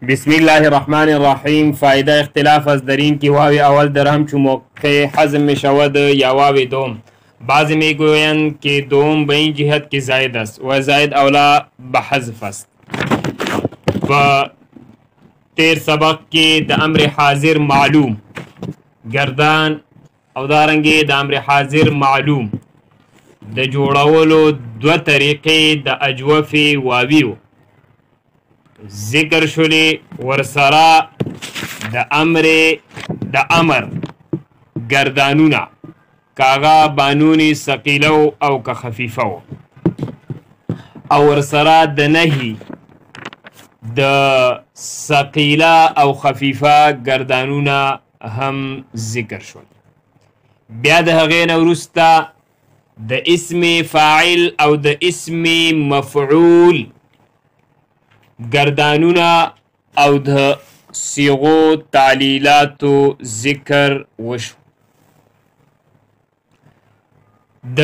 بسم الله الرحمن الرحیم. فایده اختلاف از در این که واو اول درهم چون موقع حذف می شود یا واو دوم. بعضی می گویند که دوم به این جهت که زاید است و زاید اولا به حذف است. و تیر سبق کې د امر حاضر معلوم گردان او دارنګې د امر حاضر معلوم د جوړولو دو طریقې د اجوف واویو ذکر شولی. ورسره د امر گردانونه کاغا بانونی ثقیله او که خفیفه او ورسره د نهی د ثقیله او خفیفه گردانونه هم ذکر شول. بیا د هغې نه وروسته د اسم فاعل او د اسم مفعول گردانونه او د صيغو تعلیلاتو ذکر وشو. د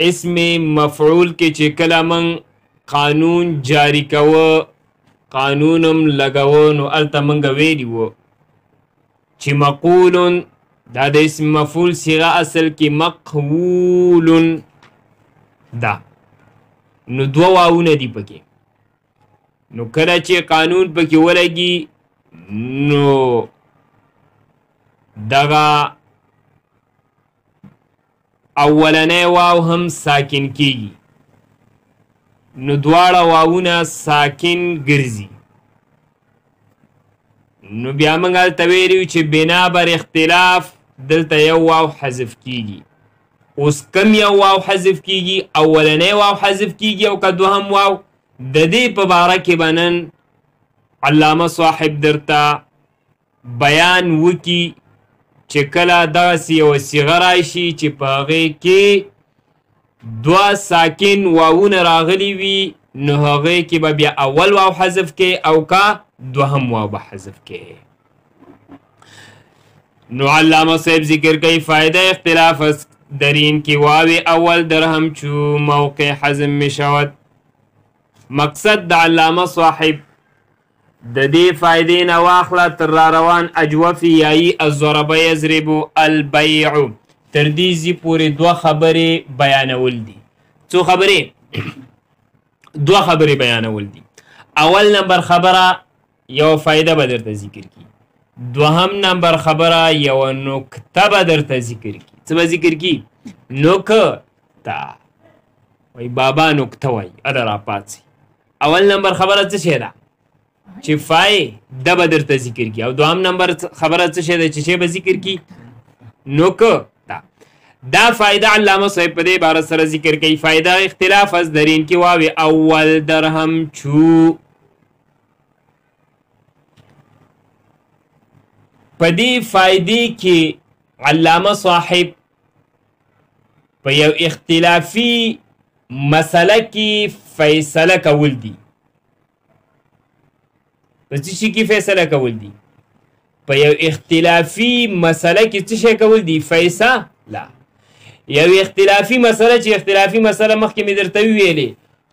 اسم مفعول کې چې کله من قانون جاری کوه قانونم لګوه نو الته منګه ویلي وو چې مقول دا د اسم مفعول صيغه اصل کې مقول دا نو دوه واونه دي پکې. نو کله چې قانون پکې ولګي نو دغه اولنی واو هم ساکن کیږي نو دواړه واوونه ساکن ګرځي. نو بیا موږ هلته ویلي چې بنا بر اختلاف دلته یو واو حذف کیږي. اوس کم یو واو حذف کیږي؟ اولنی واو حذف کیږي او که دوهم واو؟ د دې په باره کې به نن علامه صاحب درته بیان وکي چې کله دغسې یوه صیغه راشي چې په هغې کې دوه ساکن واوونه راغلي وي نو هغې کې به بیا اول واو حذف کې او که دوهم واو به حذف کې. نو علامه صاحب ذکر کوي فایده اختلاف است در این که واو اول درهم چو موقع حذف می شود. مقصد د علامه صاحب د دې فائدې نه واخله تر را روان اجوف یایی الضرب یضرب البیع تر دې ځي پورې دوه خبرې بیانول دي. څو خبرې؟ دوه خبرې بیانول دي. اول نمبر خبره یو فائده به درته ذکر کی. دوهم نمبر خبره یو نکته به درته ذکر کی. څه به ذکر کی؟ نکته. وای بابا نکته وای اده را پاتې. اول نمبر خبره څه شی ده؟ چې فایده به درته ذکر کی. او دوهم نمبر خبره څه شی ده چې شی به ذکر کی؟ نکته. دا فایده علامه صاحب په دې باره سره ذکر کوي. فایده اختلاف از در این که واو اول درهم چو. په دې فایدې کې علامه صاحب په یو اختلافي مسله کې فیصله کول دي. په څه شي کې فیصله کول دي؟ په یو اختلافي مسله کې څه شی کول دي؟ فیصله. یو اختلافي مسله چې اختلافي مسله مخکې مې درته ویلې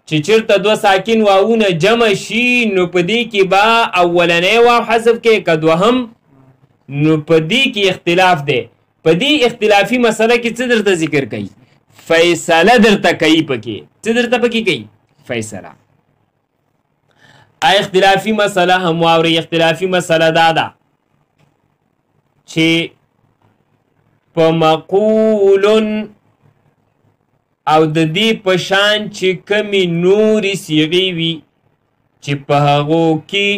چې چېرته دوه ساکن واوونه جمع شي نو په دې کې به اولنی واو حذف کې که دوهم نو په دې کې اختلاف دی. په دې اختلافي مسله کې څه درته ذکر کوي؟ فیصله درته کوي. پکې څه درته پکې کوي؟ فیصله. اختلافي مسله هم واورئ. اختلافي مسله دا ده چې په مقول او د دې په شان چې کمې نورې صیغې وي چې په هغو کې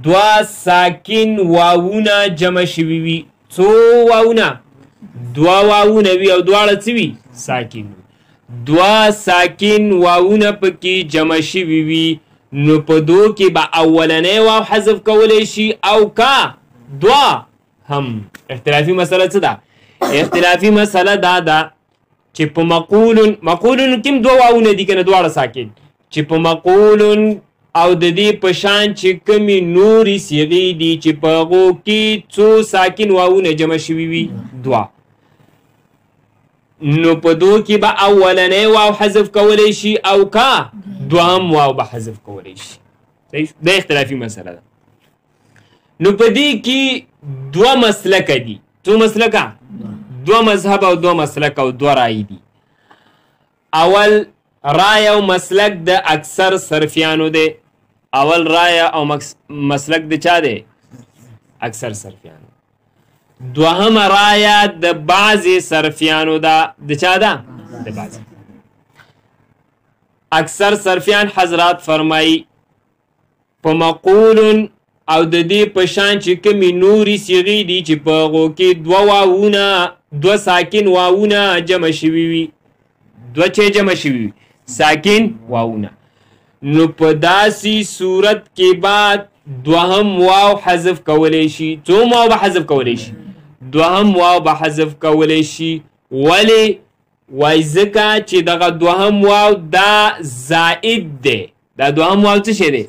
دوه ساکن واوونه جمع شوي وي. څو واوونه؟ دوه واوونه وي او دواړه څه وي؟ ساکن. دوه ساکن واوونه پکې جمع شوي وي نو په دو کې به اولنی واو حذف کولی شي او که دوه هم. اختلافي مسله څه ده؟ اختلافي مسله دا ده چې په مقولون کې دوه واوونه دي که نه دواړه ساکن چې په مقول او د دې په شان چې کمې نورې صیغې دي چې په هغو کې څو ساکن واوونه جمع شوي وي؟ دوه. نو په دو کې به اولنی واو حذف کولی شي او که دوهم واو به حذف کولی شي. دا اختلافي مسله ده. نو په دې کې دوه مسلکه دي. څو مسلکه؟ دوه مذهب او دوه مسلک او دوه رای دي. اول رای او مسلک د اکثر صرفیانو دی. اول رای او مسلک د چا دی؟ اکثر صرفیانو. دوهم رای د بعضی صرفیانو دا. د چا ده؟ د بعضی. اکثر صرفیان حضرات فرمایی په مقول او د دې په شان چې کومې نورې صیغې دي چې په هغو کې دوه واوونه، دوه ساکن واوونه جمع شوي وي. دوه چې جمع شوي وي ساکن واوونه، نو په داسې صورت کې بعد دوهم واو حذف کولی شي. څو واو به حذف کولی شي؟ دوهم واو به حذف کولی شي. ولې؟ وای ځکه چې دغه دوهم واو دا زائد دی. دا دوهم واو څه شی دی؟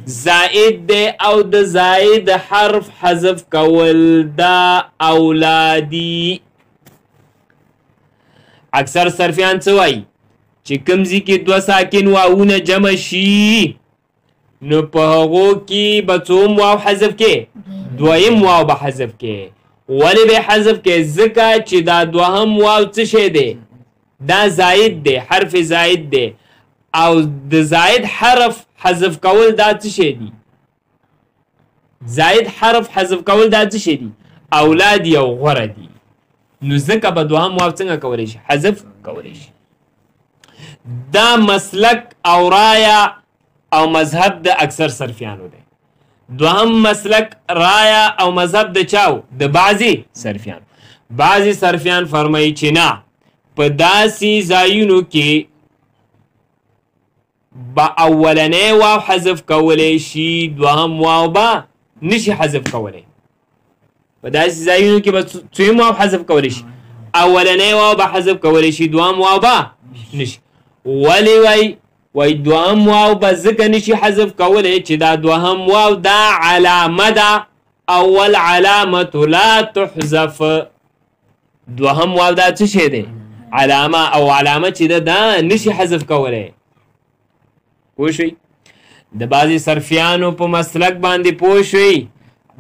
زائد دی، او د زائد حرف حذف کول دا اولادی. اکثر صرفیان څه وایي چې کوم ځای کې دوه ساکن واوونه جمع شي نو په هغو کې به څوم واو حذف کې؟ دویم واو به حذف کې. ولې به حذف کې؟ ځکه چې دا دوهم واو څه شی دی؟ دا زائد دی، حرف زائد دی، او د زائد حرف حذف کول دا څه شی دی؟ زائد حرف حذف کول دا څه شی دی؟ اولاد او غوره دی. نو ځکه به دوهم واو څنګه کولی شي؟ حذف کولی شي. دا مسلک او رایا او مذهب د اکثر صرفیانو دی. دوهم مسلک رایا او مذهب د چاو؟ د بعضی صرفیانو. بعضی صرفیان فرمایي چې نه، په داسې ځایونو کې با اولنی واو حذف کولی شي، دوهم واو به نشي حذف کولی. په داسې ځایونو کې به څویم واو حذف کولی شي؟ اولنی واو به حذف کولی شي، دوهم واو به نشي. ولې وای دوهم واو به ځکه نشي حذف کولی چې دا دوهم واو دا علامه ده. اول علامة لا تحذف. دوهم واو دا څه شی دی؟ علامه، او علامه چې ده دا نشي حذف کولی. پوه شئ؟ د بعضې صرفیانو په مسلک باندې پوه شئ.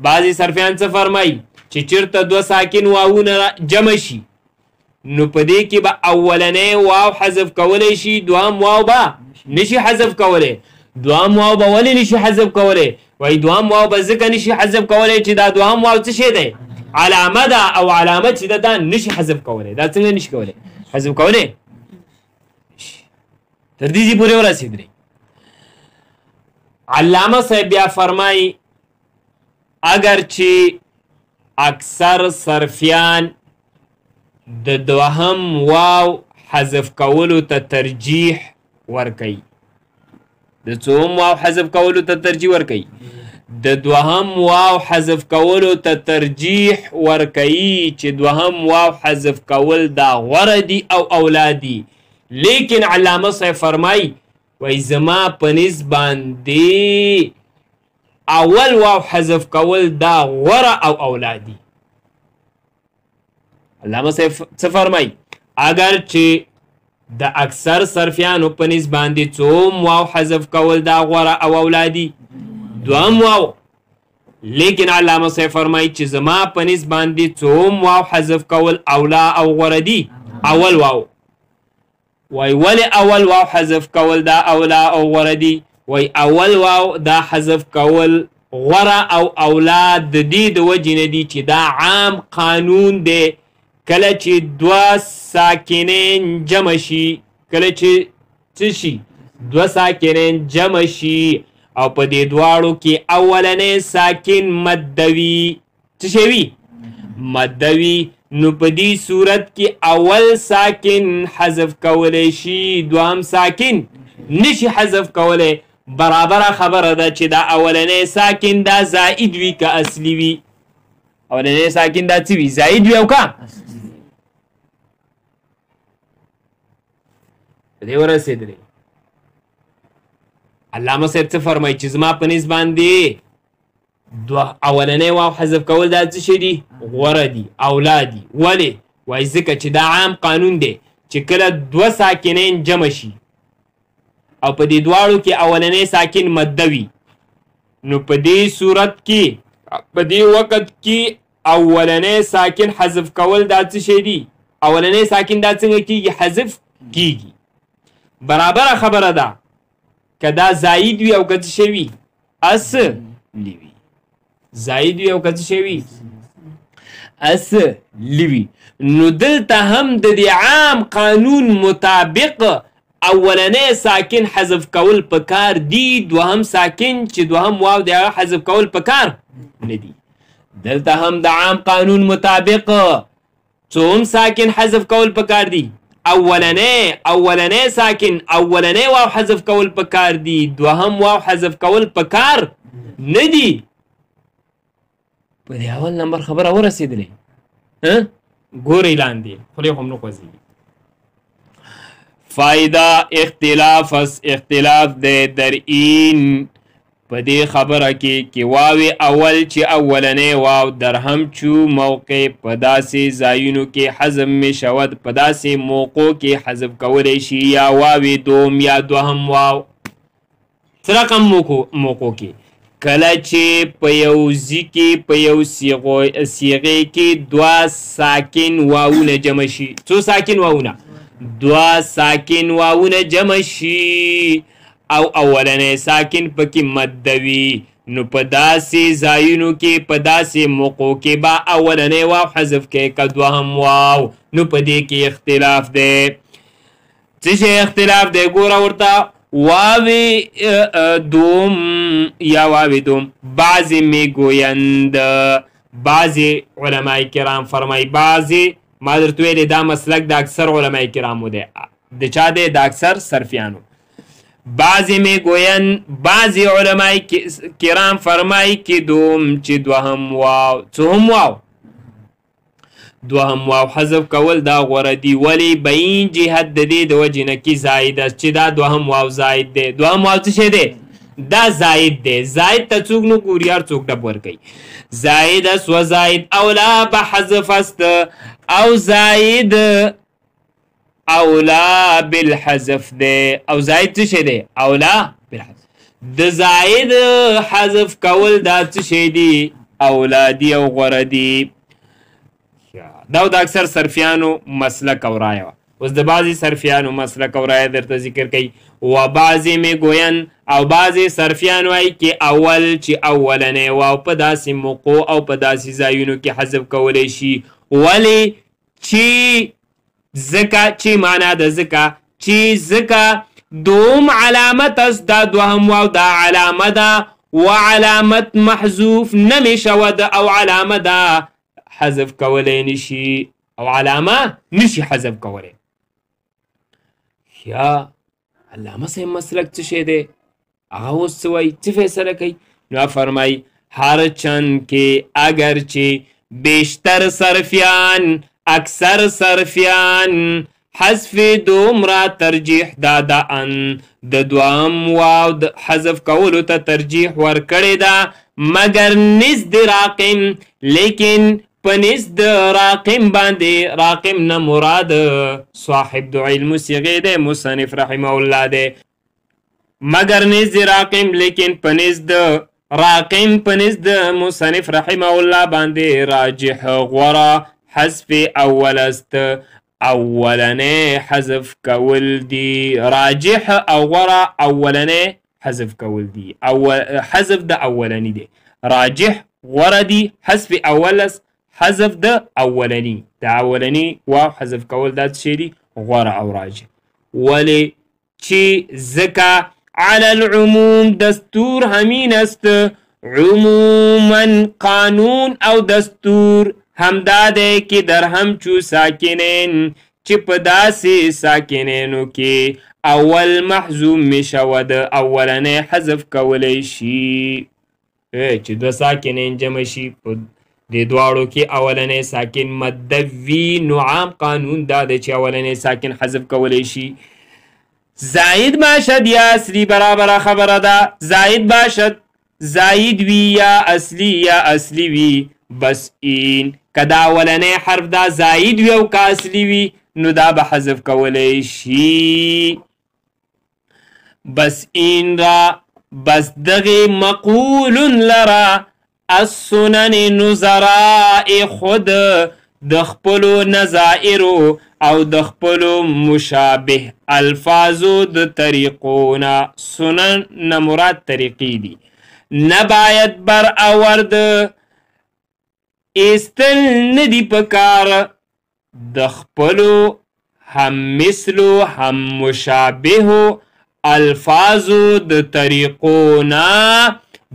بعضې صرفیان څه فرمایي چې چېرته دوه ساکن واوونه جمع شي نو په دې کې به اولنی واو حذف کولی شي، دوهم واو به نشي حذف کولی. دوهم واو به ولې نشي حذف کولی؟ وایي دوهم واو به ځکه نشي حذف کولی چې دا دوهم واو څه شی دی؟ علامه ده، او علامه چې ده دا نشي حذف کولی. دا څنګه نشي کولی حذف کولی؟ تر دې ځای پورې ورسېدلی. علامه صاحب بیا فرمایي اگر چې اکثر صرفیان د دوهم واو حذف کولو ته ترجیح ورکوي، د څوم واو حذف کولو ته ترجیح ورکوي؟ د دوهم واو حذف کولو ته ترجیح ورکوي چې دوهم واو حذف کول دا غوره دي او اولادي. لیکن علامه صاحب فرمایي وای زما په نس باندې اول واو حذف کول دا غوره او اولادي. علامه صاحب څه فرمایي؟ اگر چې د اکثر صرفیانو په نس باندې څوم واو حذف کول دا غوره او اولادي، دوهم واو. لیکن علامه صاحب فرمایي چې زما په نس باندې څوم واو حذف کول اولا او غوره دي، اول واو. وای ولې اول واو حذف کول دا اولا او غوره دي؟ وای اول واو دا حذف کول غوره او اولاد د دې د وجې نه دي چې دا عام قانون دی. کله چې دوه ساکنین جمع شي، کله چې څه شي؟ دوه ساکنین جمع شي او په دې دواړو کې اولنی ساکن مدوي څه شی وي؟ مدوي. نو په دې صورت کې اول ساکن حذف کولی شي، دوهم ساکن نشي حذف کولی. برابره خبره ده چې دا اولنی ساکن دا زائد وي که اصلي وي. اولنی ساکن دا څه وي؟ زائد وي او که په دې ورسېدلی. علامه صاحب څه فرمایي چې زما په نس باندې اولنی واو حذف کول دا څه شي دي؟ غوره دي، اولادي. ولې؟ وایي ځکه چې دا عام قانون دی چې کله دوه ساکنین جمع شي او په دې دواړو کې اولنی ساکن مده وي نو په دې صورت کې په دې وخت کې اولنی ساکن حذف کول دا څه شی دي؟ اولنی ساکن دا څنګه کېږي؟ حذف کېږي. برابره خبره ده که دا زاید وي او که څه شی وي؟ اصلي وي. زاید وي او که څه شی وي؟ اصلي وي. نو دلته هم د دې عام قانون مطابق اولنی ساکن حذف کول پکار دي، دوهم ساکن چې دوهم واو دی هغه حذف کول پکار نه دي. دلته هم د عام قانون مطابق څوم ساکن حذف کول پکار دي؟ اولنی ساکن اولنی واو حذف کول پکار دي، دوهم واو حذف کول پکار نه دي. په دې اول نمبر خبره ورسېدلې ګورئ لاندې خولې خو هم نه خوځېږي. فائدہ اختلاف دی درئین په دې خبره کې واوی اول چې اولنی واو در همچو موقع په داسې ځایونو کې حذف می شود، په داسې موقعو کې حذف کولی شي، یا واوی دوم یا دوهم واو. څه رقم موقعو کې؟ کله چې په یو ځای کې په یو صیغې کې دوه ساکن واوونه جمع شي. څو ساکن واوونه؟ دوه ساکن واوونه جمع شي او اولنی ساکن پکې مد وي، نو په داسې ځایونو کې په داسې موقعو کې به اولنی واو حذف کوي که دوهم واو. نو په دې کې اختلاف دی. څه شی اختلاف دی؟ ګوره ورته واوی دوم یا واوی دوم. بعضی میگویند، بعضی علماء کرام فرمای، بعضی ما درته ویلې دا مسلک د اکثر علماء کرامو دی. د چا دی؟ د اکثر صرفیانو. بعضی میگویند، بعضی علماء کرام فرمای که دوم چې دوهم واو څوم واو دوهم واو حذف کول دا غوره دی. ولی بین جهت د دې د وجې نه کې زاید است چې دا دوهم واو زاید دی. دوهم واو څه شی دی؟ دا زاید دی. زاید ته څوک نه ګوري، هر څوک ډب ورکوي. زاید است و زاید اولا به حذف است، او زاید اولا بالحذف دی. او زاید څه شی دی؟ اولا بالحذف. د زاید حذف کول دا څه شی دی؟ اولا دی او غوره دی. دا د اکثر صرفیانو مسلک او رایه وه. اوس د بعضې صرفیانو مسلک او رایه درته ذکر کوي. و بعضې میګوین او بعضې صرفیان وایي چې اول چې اولنی واو په داسې موقعو او په داسې ځایونو کې حذف کولی شي. ولې چې ځکه چې معنا د ځکه چې ځکه دوم علامت است، دا دوهم واو دا علامه ده، و علامت محذوف نمی شود او علامه ده حذف کولی نشي، او علامه نشي حذف کولی. یا علامه صاحب مسلک څه شی دی؟ هغه اوس څه وایي؟ څه فیصله کوي؟ نو فرمایي هرچند که اگرچه بیشتر صرفیان اکثر صرفیان حذف دوم را ترجیح دادهاند، د دوام واو حذف کولو ته ترجیح ورکړې ده، مګر نزد راقم، لیکن په نزد راقم باندې، راقم نه مراد صاحب د علم صیغې دی، مصنف رحمه الله دی. مګر نزد راقم لیکن په نزد راقم په نزد مصنف رحمه الله باندې راجح غوره حذف اول است، اولنی حذف کول دی. راجح او غوره اولنی حذف کول دی. حذف د اولنی دی. راجح غوره دی حذف اول است، حذف د اولنی. د اولنی واو حذف کول دا څه دی؟ غوره او راجح. ولی چې ځکه على العموم دستور همین است، عموما قانون او دستور همدا دی که در همچو ساکنین چې په داسې ساکنینو کې اول محذوف می شود، اولنی حذف کولی شي. چې دوه ساکنین جمع شي په دې دواړو کې اولنی ساکن مد وي، نو عام قانون دا دی چې اولنی ساکن حذف کولی شي. زاید باشد یا اصلی برابر خبره ده. زاید باشد زاید وی یا اصلی وی، بس این که دا اولنی حرف دا زاید وی او که اصلی وی نو دا به حذف کولی شي. بس این را بس دغی مقول لرا السنن نظراء خود د خپلو نظائرو او د خپلو مشابه الفاظو د طریقونا. سنن نه مراد طریقې دي. نه باید بر اورد ایستل ندی پکار د خپلو هم مثلو هم مشابهو الفاظو د طریقونا.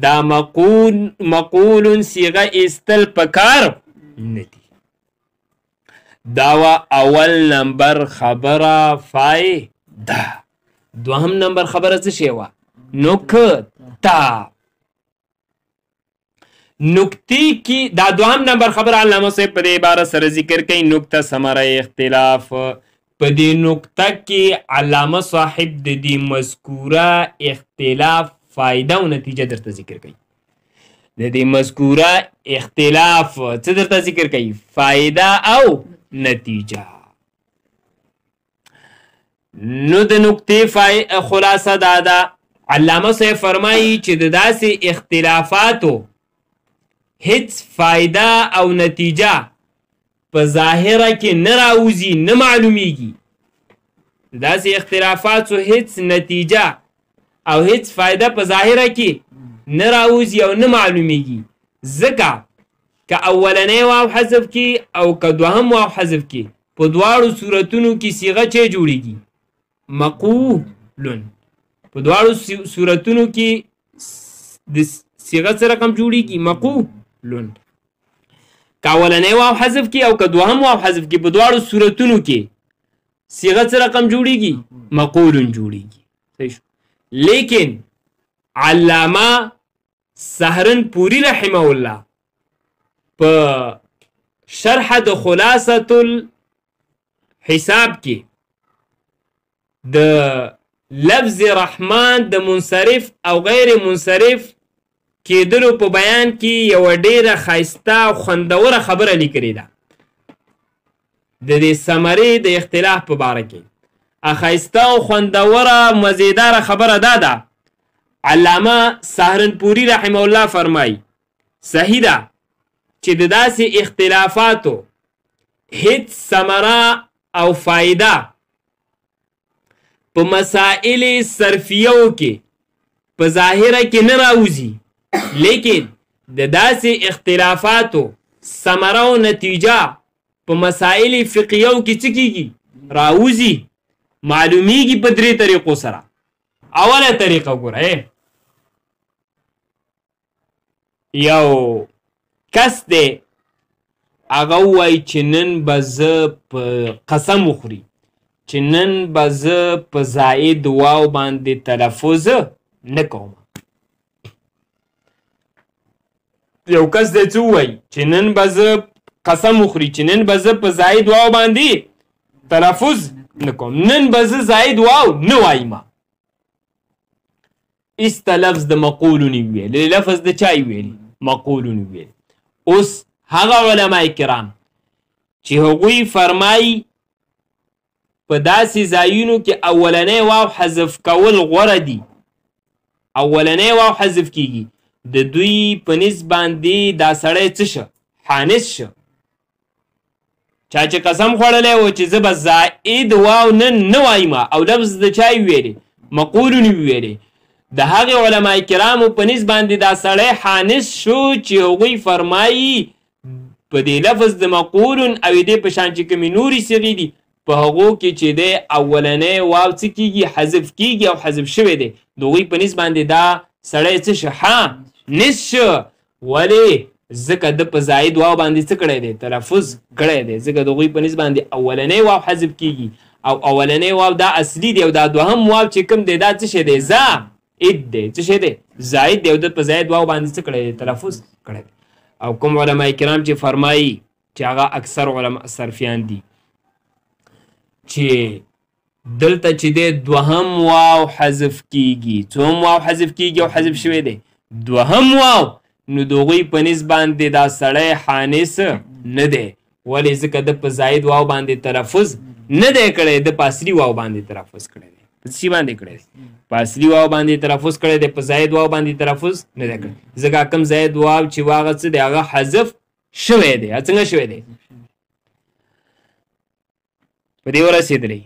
دا مقول صیغه ایستل پکار ندی. داوا اول نمبر خبره فایده. دوهم نمبر خبره څه شی وه؟ نکته. نکتی کی دا دوهم نمبر خبر علامه صاحب په دې عبارت سره ذکر کوي نکته ثمره اختلاف. په دې نکته کې علامه صاحب د دې مذکوره اختلاف فایده او نتیجه درته ذکر کوي. د دې مذکوره اختلاف څه درته ذکر کوي؟ فایده او نتیجه. نو د نکتې خلاصه دا ده. علامه صاحب فرمایي چې د داسې اختلافاتو هیڅ فایده او نتیجه په ظاهره کې نه راوځي، نه معلومیږي. د داسې اختلافاتو هیڅ نتیجه او هیڅ فایده په ظاهره کې نه راوځي او نه معلومیږي. ځکه که اولنی واو حذف کی او که دوهم واو حذف کی په دواړو صورتونو کې صیغه چه جوړیږي؟ مقولن. په دواړو صورتونو کې د صیغه څه رقم جوړیږي؟ مقولن. که اولنی واو حذف کی او که دوهم واو حذف کی په دواړو صورتونو کې صیغه څه رقم جوړیږي؟ مقولن جوړیږي. صحیح شو. لیکن علامه سهرنپوری رحمه الله په شرح د خلاصة الحساب کې د لفظ رحمان د منصرف او غیر منصرف کېدلو په بیان کې یوه ډیره ښایسته او خوندوره خبره لیکلې ده د دې ثمرې د اختلاف په باره کې. ښایسته او خوندوره مزیداره خبره دا ده. علامه سهرنپوری رحمه الله فرمایي صحیح ده چې د داسې اختلافاتو هیڅ ثمره او فایده په مسائل صرفیو کې په ظاهره کې نه راوځي، لیکن د داسې اختلافاتو ثمره او نتیجه په مسائل فقهیو کې څه کیږي؟ راوځي، معلومیږي په درې طریقو سره. اوله طریقه ګوره، یو کس دی هغه ووایي چې نن به زه په قسم وخوري چې نن به زه په زائد واو باندې تلفظ نه کوم. یو کس دی څه ووایي چې نن به زه قسم وخوري چې نن به زه په زائد واو باندې تلفظ نه کوم، نن به زه زائد واو نه وایم. ایسته لفظ د مقولونی ویل، لفظ د چای ویل؟ مقولونی ویل. اوس هغه علماء کرام چې هغوی فرمایي په داسې ځایونو کې اولنی واو حذف کول غوره دي، اولنی واو حذف کیږي، د دوی په نسبت باندې دا سړی څه شه؟ حانث شه. چا چې قسم خوړلی و چې زه به زائد واو نن نه وایم او لفظ د چای ویلې؟ مقولونی ویلې. د هغې علماء کرامو په نسبت باندې دا سړی حانث شو چې هغوی فرمایي په دې لفظ د مقولن او دې په شان چې کومې نورې صیغې دي په هغو کې چې دی اولنی واو څه کېږي؟ حذف کېږي او حذف شوی دی. د هغوی په نسبت باندې دا سړی څه شه؟ حانث شه. ولې؟ ځکه د په زائد واو باندې څه کړی دی؟ تلفظ کړی دی. ځکه د هغوی په نسبت باندې اولنی واو حذف کېږي او اولنی واو دا اصلي دی او دا دوهم واو چې کوم دی دا څه شی دی؟ زائد دی. څه شی دی؟ زائد دی او د په زائد واو باندې څه کړی دی؟ تلفظ کړی دی. او کوم علماء کرام چې فرمایي چې هغه اکثر علما صرفیان دي چې دلته چې دی دوهم واو حذف کیږي، څوم واو حذف کیږي او حذف شوی دی؟ دوهم واو. نو د هغوی په نسبت باندې دا سړی حانث نه دی. ولې؟ ځکه د په زائد واو باندې تلفظ نه دی کړی، د په اصلي واو باندې تلفظ کړی دی. په څه باندې کړی دی په اصلي واو باندې تلفظ کړی دی په زاید واو باندې تلفظ نه دی کړی ځکه کوم زاید واو چې هغه څه دی هغه حذف شوی دی څنګه شوی دی په دې ورسېدلی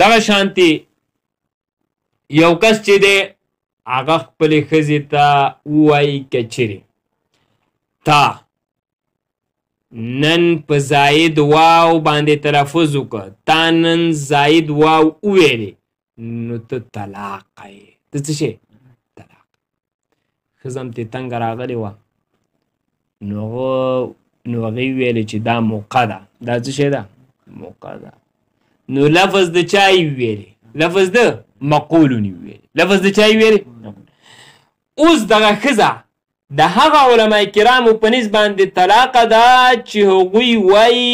دغه شانتي یو کس چې دی هغه خپلې ښځې ته ووایي که چیرې تا نن په زاید واو باندې تلفظ وکړه تا نن زاید واو وویلې نو ته طلاقه یې ته څه شی طلاق ښځه هم ترې تنګه راغلې وه نو هغې وویلې چې دا موقع ده دا څه شی ده موقع ده نو لفظ د چا یې وویلې لفظ د مقولون یې وویلې لفظ د چا یې وویلې اوس دغه ښځه د هغه علما کرامو په نسبت باندې طلاقه ده چې هغوی وایي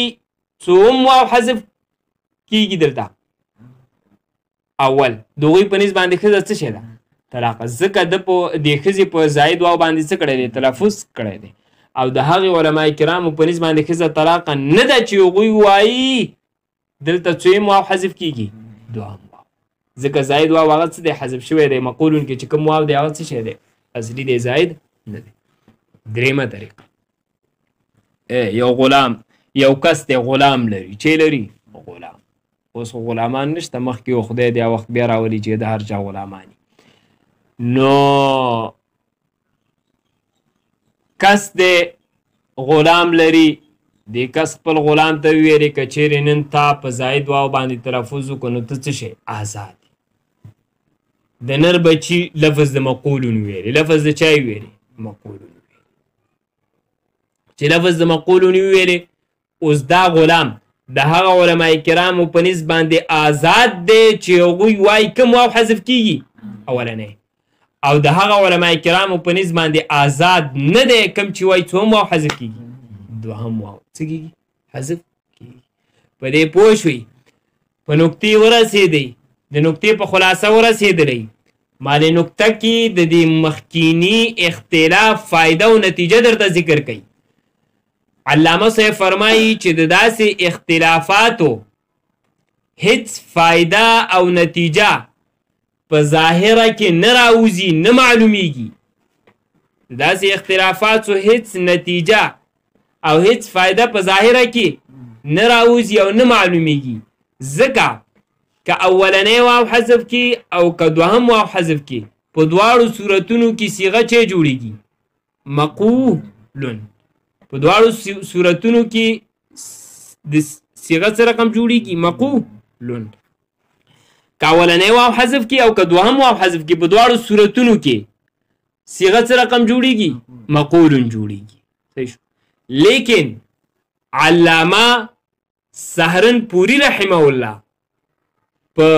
څوم واو حذف کیږي دلته اول د هغوی په نسبت باندې ښځه څه شی ده طلاقه ځکه د دې ښځې په زاید واو باندې څه کړی دی تلفظ کړی دی او د هغې علما کرامو په نسبت باندې ښځه طلاقه نه ده چې هغوی وایي دلته څویم واو حذف کیږي دوهم واو ځکه زاید واو هغه څه دی حذف شوی دی مقولون کې چې کوم واو دی هغه څه شی دی اصلي دی زاید نه دی درېیمه طریقه یو غلام یو کس دی غلام لري چې لري غلام اوس غلامان نشته مخکې و خدای دی وخت بیا راولي چې د هر چا غلامانی نو کس دی غلام لري دې کس خپل غلام ته وویلې که چیرې نن تا په زاید واو باندې تلفظ وکړو نو ته څه شی آزاد د نر بچي لفظ د مقولون ویلې لفظ د چا یې ویلې مقولون چې لفظ د مقولون ویلې اوس دا غلام د هغه علما کرامو په نسبت باندې آزاد دی چې هغوی وایي کوم واو حذف کیږي اولنی او د هغه علما کرامو په نسبت باندې آزاد نه دی کوم چې وایي څوم واو حذف کیږي دوهم واو څه کیږي حذف کیږي په دې پوه شوئ په نکتې ورسېدی د نکتې په خلاصه ورسېدلی ما دې نکته کې د دې مخکینی اختلاف فایده او نتیجه درته ذکر کوي علامه صاحب فرمایي چې د داسې اختلافاتو هیڅ فایده او نتیجه په ظاهره کې نه راوځي نه معلومیږي د داسې اختلافاتو هیڅ نتیجه او هیڅ فایده په ظاهره کې نه راوځي او نه معلومیږي ځکه که اولنی واو حذف کی او که دوهم واو حذف کی په دواړو صورتونو کې صیغه چې جوړیږي مقولن په دواړو صورتونو کې د صیغه څه رقم جوړیږي مقولن که اولنی واو حذف کی او که دوهم واو حذف کی په دواړو صورتونو کې صیغه څه رقم جوړیږي مقولن جوړیږي صحیح شو لیکن علامه سهرنپوری رحمه الله په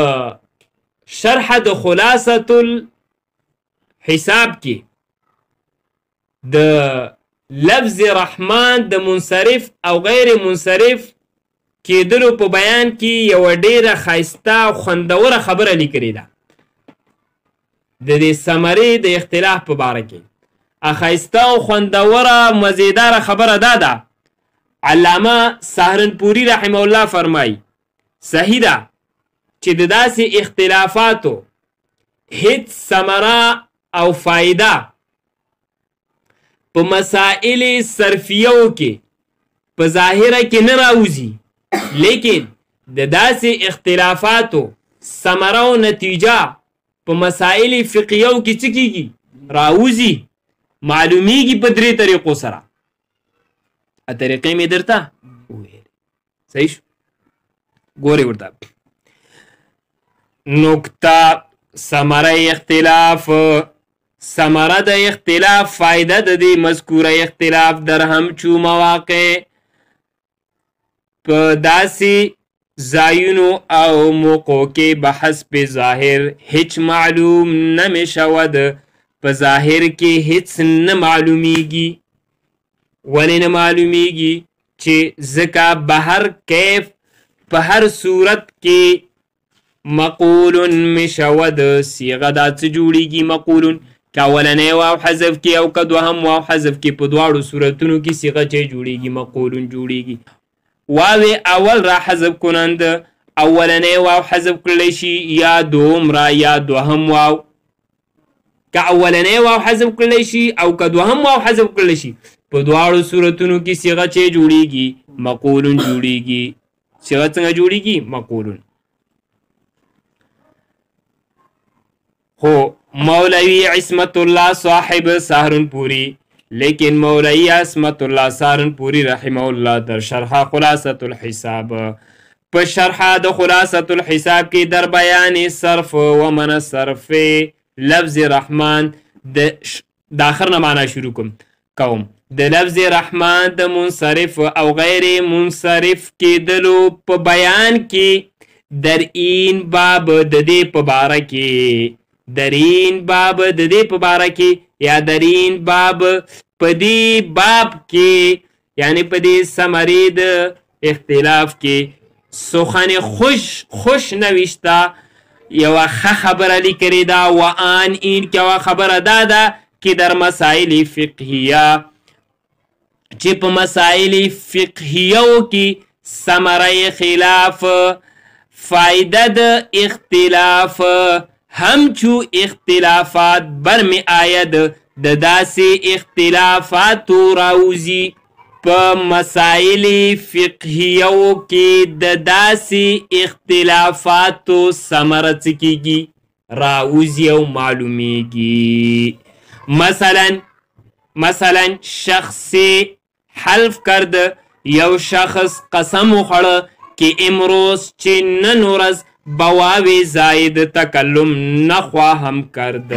شرح د خلاصة الحساب کې د لفظ رحمان د منصرف او غیر منصرف کېدلو په بیان کې یوه ډیره ښایسته او خوندوره خبره لیکلې ده د دې ثمرې د اختلاف په باره کې ښایسته او خوندوره مزیداره خبره دا ده علامه سهرنپوری رحمه الله فرمایي صحیح ده چې د داسې اختلافاتو هیڅ ثمره او فایده په مسائل صرفیو کې په ظاهره کې نه راوځي لیکن د داسې اختلافاتو ثمره او نتیجه په مسائل فقهیو کې څه کیږي راوځي معلومیږي په درې طریقو سره طریقې مې درته وویل صحیح شو ګورې ورته نکته ثمره اختلاف ثمره د اختلاف فایده د دې مذکوره اختلاف در همچو مواقع په داسې ځایونو او موقعو کې بحسب ظاهر هیڅ معلوم نه می شود په ظاهر کې هیڅ نه معلومیږي ولې نه معلومیږي چې ځکه به هر کیف په هر صورت کې مقولن مشود صیغه دا څه جوړیږي مقولن که اولنی واو حذف کی او که دوهم واو حذف کی په دواړو صورتونو کې صیغه چې جوړیږي مقولن جوړیږي واو اول را حذف کنند اولنې واو حذف کړلی شي یا دومره یا دوهم واو که اولنې واو حذف کړلی شي او که دوهم واو حذف کړلی شي په دواړو صورتونو کې صيغه چې جوړیږي مقولون جوړیږي صيغه څنګه جوړیږي مقولون خو مولوی عصمت الله صاحب سهارنپوری لیکن مولوی عصمت الله سهارنپوری رحمه الله در شرح خلاصة الحساب په شرح د خلاصة الحساب کې در بیان صرف و من صرف لفظ رحمان د آخر نه معنا شروع کوم د لفظ رحمان د منصرف او غیر منصرف کېدلو په بیان کې درین باب د دې په باره کې درین باب د دې په باره کې یا درین باب په دې باب کې یعنی په دې سمری د اختلاف کې سخن خوش نوشته یوه ښه خبره لیکلې ده و آن این که یوه خبره دا ده که در مسائل فقهیه چې په مسائل فقهیو کې ثمره خلاف فایده د اختلاف همچو اختلافات برمی آید د داسې اختلافاتو راوزي په مسائل فقهیو کې د داسې اختلافاتو ثمره څه کېږي راوزي او معلومیږي مثلا شخص حلف کرد یو شخص قسم وخوړه که امروز چې نن ورځ بواوی زاید تکلم نخواهم کرد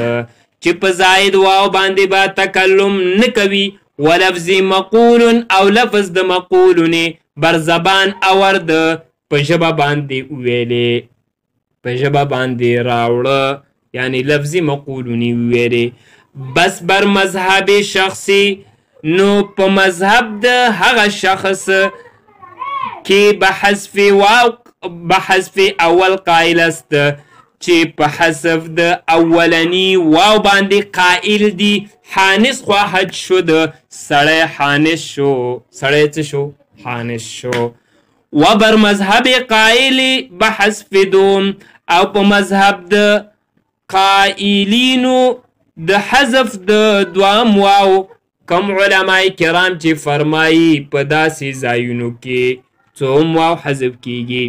چې په زاید واو باندې با تکلم نکوي و لفظ مقول او لفظ د مقولونه بر زبان اورد په ژبه باندې ویلې په ژبه باندې راوړه یعنی لفظ مقولونه ویلې بس بر مذهب شخصي نو په مذهب د هغه شخص کې بحذف اول قائل است چې په حذف د اولنی واو باندې قائل دی حانس خواهد شد سړی حانس شو سړی څه شو حانس شو و بر مذهب قائل بحذف دوم او په مذهب د قائلینو د حذف د دوام واو کم علماء کرام چې فرمایي په داسې ځایونو کې څوم واو حذف کیږي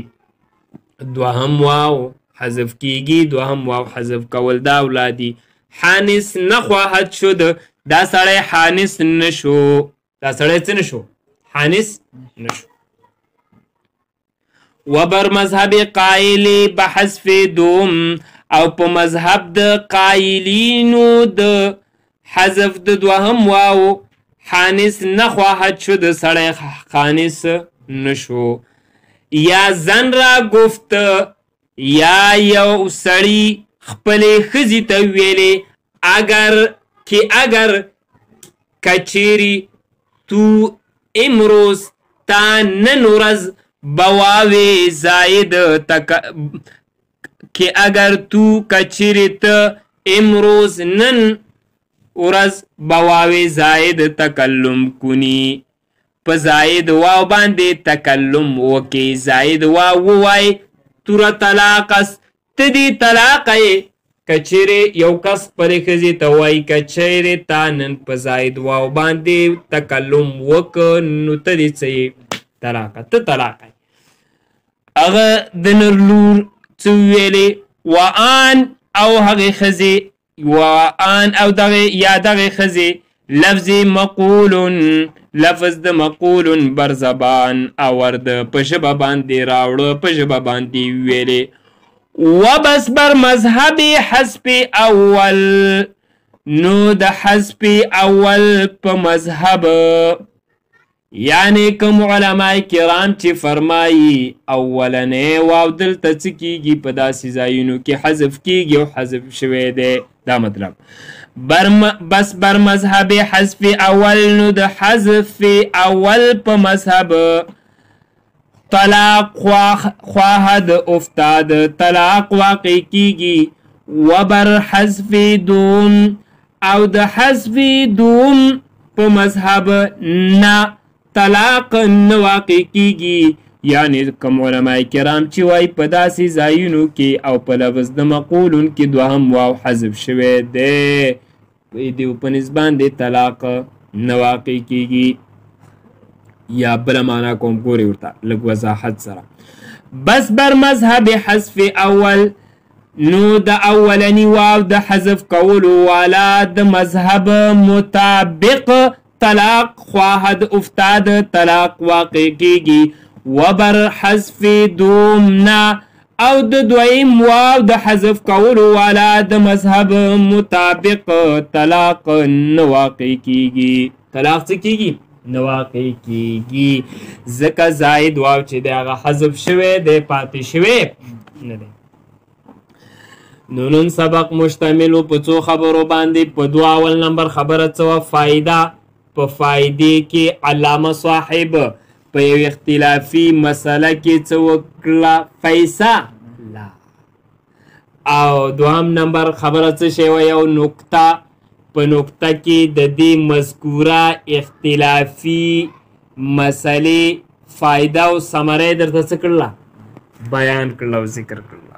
دوهم واو حذف کیږي دوهم واو حذف کول دا اولادي حانس نخواهد شد دا سړی حانس نشو دا سړی څه نشو حانس نشو و بر مذهب قائل بحذف دوم او په مذهب د قائلینو د حذف د دوهم واو حانس نخواهد شد سړی خانس نشو یا زن را گفت یا یو سړی خپلې ښځې ته ویلې اگر کچیری تو امروز تا نن ورځ بواوې زاید که اگر تو کچیری ته امروز نن ورځ بواوې زاید تکلم کنی په زاید واو باندې تکلم وکې زاید واو ووای توره طلاق است ته دې طلاق یې که چیرې یو کس خپلې ښځې ته وایي که چیرې تا نن په زاید واو باندې تکلم وکړه نو ته دې څه یې طلاقه ته طلاقه یې هغه د نر لور څه ویلې وآن او هغې ښځې وآن او دغې ښځې لفظ مقولن لفظ د مقولن بر زبان اورد په ژبه باندې راوړه په ژبه باندې ویلې و بس بر مذهب حذف اول نو د حذف اول په مذهب یعنی کوم علماء کرام چې فرمایي اولنې واو دلته څه کیږي په داسې ځایونو کې حذف کیږي او حذف شوی دی دا مطلب بس بر مذهب حذف اول نو د حذف اول په مذهب طلاق خواهد افتاد طلاق واقع کیږي و بر حذف دوم او د حذف دوم په مذهب نه طلاق نه واقع کیږي یعنی کوم علما کرام چې وایي په داسې ځایونو کې او په لفظ د مقولون کې دوهم واو حذف شوی دی د په نسبت باندې طلاق نه واقع کیږي یا بله معنا کوم ګورې ورته لږ وضاحت سره بس بر مذهب حذف اول نو د اولنی واو د حذف کولو والا د مذهب مطابق طلاق خواهد افتاد طلاق واقع کیږي وبر حذف دومنا او د دویم واو د حذف کولو والا د مذهب مطابق طلاق نه واقع کیږي طلاق څه کیږي نه واقع کیږي ځکه زائد واو چې د هغه حذف شوی دی پاتې شوی نه دی نو نن سبق مشتمل په څو خبرو باندې په دوه اول نمبر خبره څه فائدہ په فائدې کې علامه صاحب په یو اختلافي مسله کې څه وکړه فیصله او دوهم نمبر خبره څه شی وه یو نکته په نکته کې د دې مذکوره اختلافي مسلې فائدہ او ثمره درته څه کړله بیان کړله او ذکر کړله